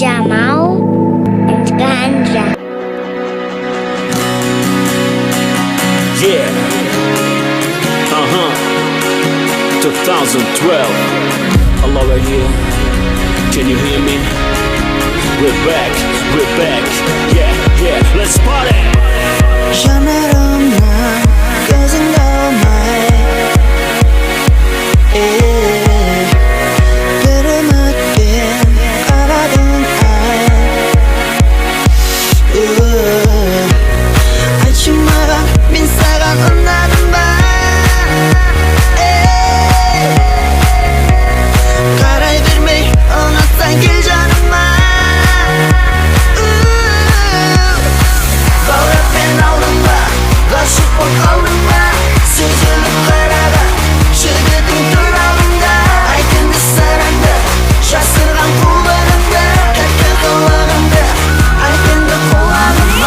Jamal and Ganja. Yeah. 2012. Hello right here. Can you hear me? We're back. Yeah, let's party. 전화로만 끝은 너만 흐름은 가라던 아침마다 민사가 끝나는 밤 갈아입을매 어느새 길잖은 말 슈퍼 걸음마 스스로 걸어가 주거든 돌아온다 알던 그 사람들 샷스랑 부르는다 가끔 돌아간다 알던 그 고아는마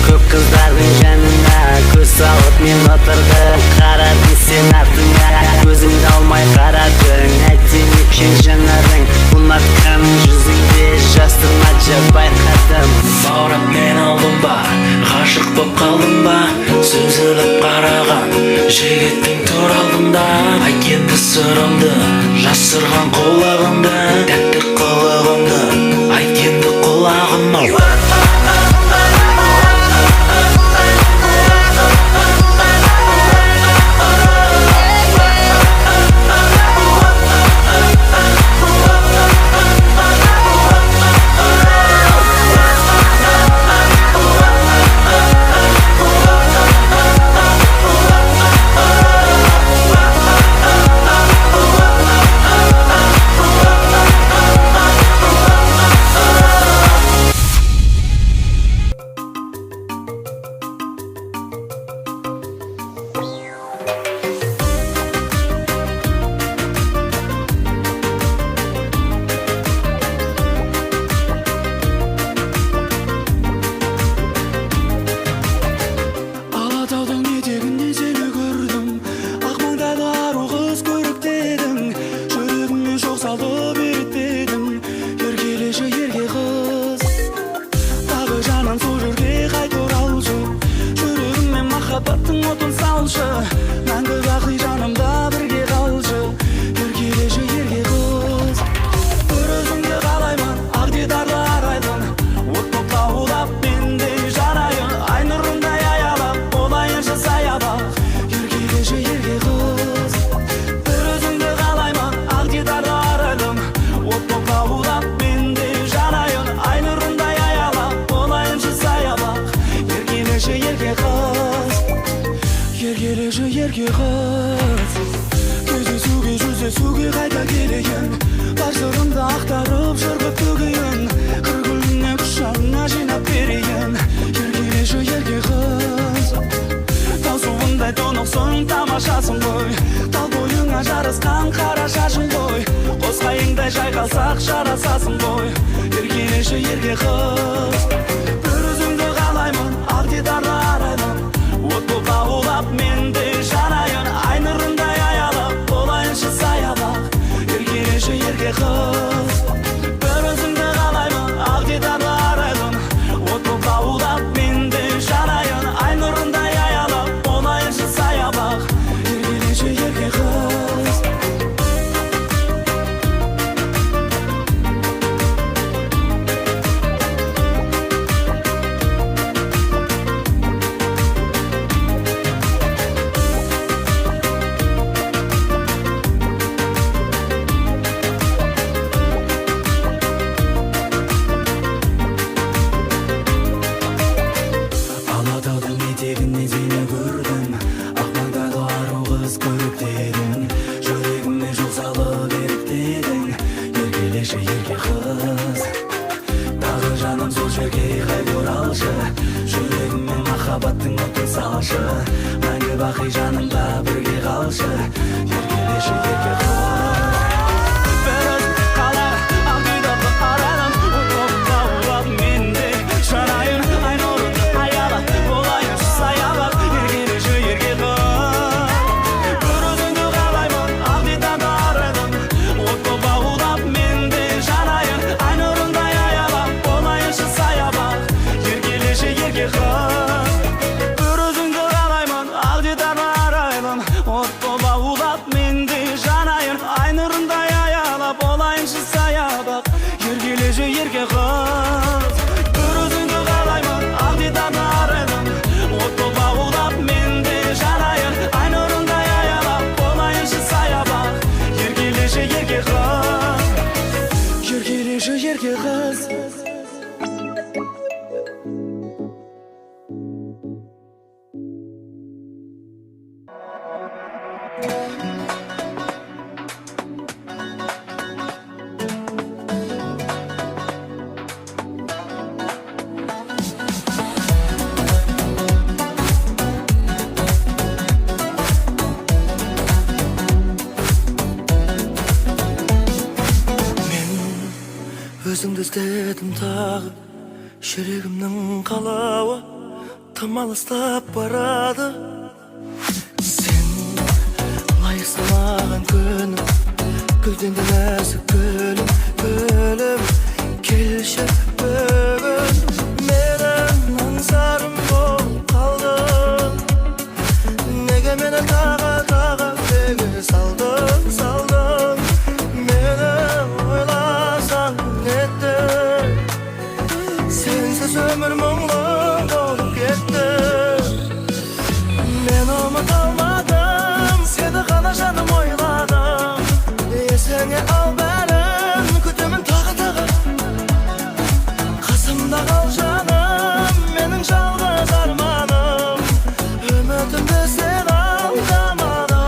Көп қыздардың жанына көз салып мен отырдым қарадың сен артыңа көзіңді алмай қарадың әдемі екен жанарың ұнатқан жүзіңде жасырмашы байқадым баурап мен алдым ба ғашық боп қалдым ба сүзіліп қараған жігіттің тұр алдымда айт енді сырымды жасырған құлағымды тәтті қылығымды айт енді құлағыма махаббаттың отын салшы мәңгі бақи жанымда бірге қалшы еркелеші ерке қыз бір өзіңді қалаймын ақ дидарлы арайлым от боп лаулап мендей жанайын ай нұрындай аялап болайыншы саябақ еркелеші ерке қыз бір өзіңді қалаймын ақ дидарлы арайлым от боп лаулап мендей жанайын ай нұрындай аялап болайыншы саябақ еркелеші ерке қыз еркелеші ерке қыз жүздесуге қайта келейін бар сырымды ақтарып жырғып төгейін қыр гүліне құшағыңа жинап берейін еркелеші ерке қыз тау суындай тұнықсың тамашасың ғой тал бойыңа жарасқан қара шашың ғой қос қайыңдай шыдай жайқалсақ жарасасың ғой. Еркелеші ерке қыз, бір өзіңді қалаймын, ақ дидарлы арайлым. От боп лаулап менде жанайын, ай нұрындай аялап болайыншы саябақ. Еркелеші ерке қыз, бір өзіңді қалаймын, ақ дидарлы арайлым. От боп лаулап менде жанайын, ай нұрындай аялап болайыншы саябақ. Еркелеші ерке қыз. Алатаудың етегінен сені көрдім, ақ маңдайлы ару қыз көріктедің, жүрегіме жол салып еріктедің. Еркелеші ерке қыз, тағы жаным сол жерге қайта оралшы, жүрегіме махаббаттың отын салшы, мәңгі бақи жанымда бірге қалшы. Еркелеші ерке қыз. Бір өзің қалар, ақ дидарлы арайлым, от болып лаулап менде жанайын, ай нұрында аялап болайыншы саябақ. Еркелеші ерке қыз, бір өзіңді қалаймын, ақ дидарлы арайлым. От болып лаулап менде жанайын, ай нұрында аялап болайыншы саябақ. Еркелеші ерке қыз, бір өзіңді қалаймын, ақ дидарлы арайлым. От болып лаулап менде жанайын, ай нұрында аялап болайыншы саябақ. Еркелеші ерке қыз, бір өзіңді қалаймын, ақ дидарлы арайлым. От болып лаулап менде жанайын, ай нұрында аялап болайыншы саябақ. Еркелеші ерке қыз, еркелеші ерке қыз. Өзіңді іздедім тағы, жүрегімнің қалауы тым алыстап барады. Сен лайықсың маған күнім, гүлден де нәзік гүлім, гүлім. Келші бүгін менің аңсарым болып қалдың. Неге мені тағы неге салдың? Мені ойласаң нетті, сенсіз өмір мұңлы болып кетті. Мен ұмыта алмадым, сені ғана жаным ойладым. Есіңе ал бәрін, күтемін тағы. Қасымда қал жаным, менің жалғыз арманым. Үмітімді сен алдамадың.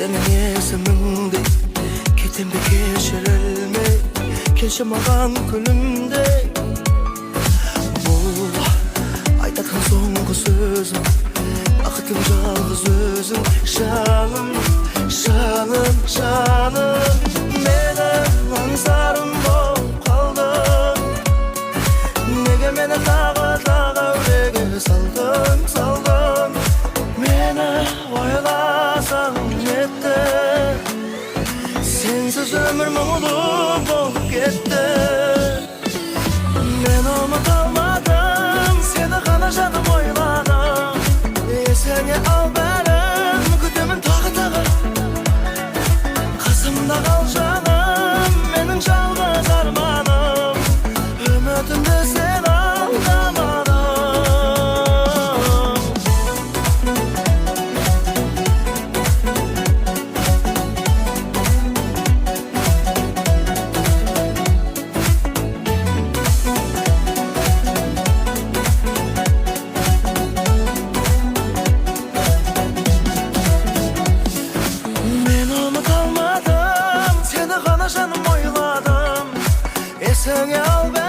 Senin есіміңдей кетем бе кешірілмей, келші маған күнімдей. Бұл айтатын соңғы сөзім, бақытым жалғыз өзің. Жаным, жаным, жаным, менің аңсарым болып қалдың. Неге мені тағы үреге салдың? Мені ойласаң нетті, сенсіз өмір мұңлы болып кетті. Мен ұмыта алмадым, сені ғана жаным ойладым. Есіңе ал бәрін, күтемін тағы. Қасымда қал жаным, менің жалғыз арманым. Үмітімді сен алдамадың. есіңе ал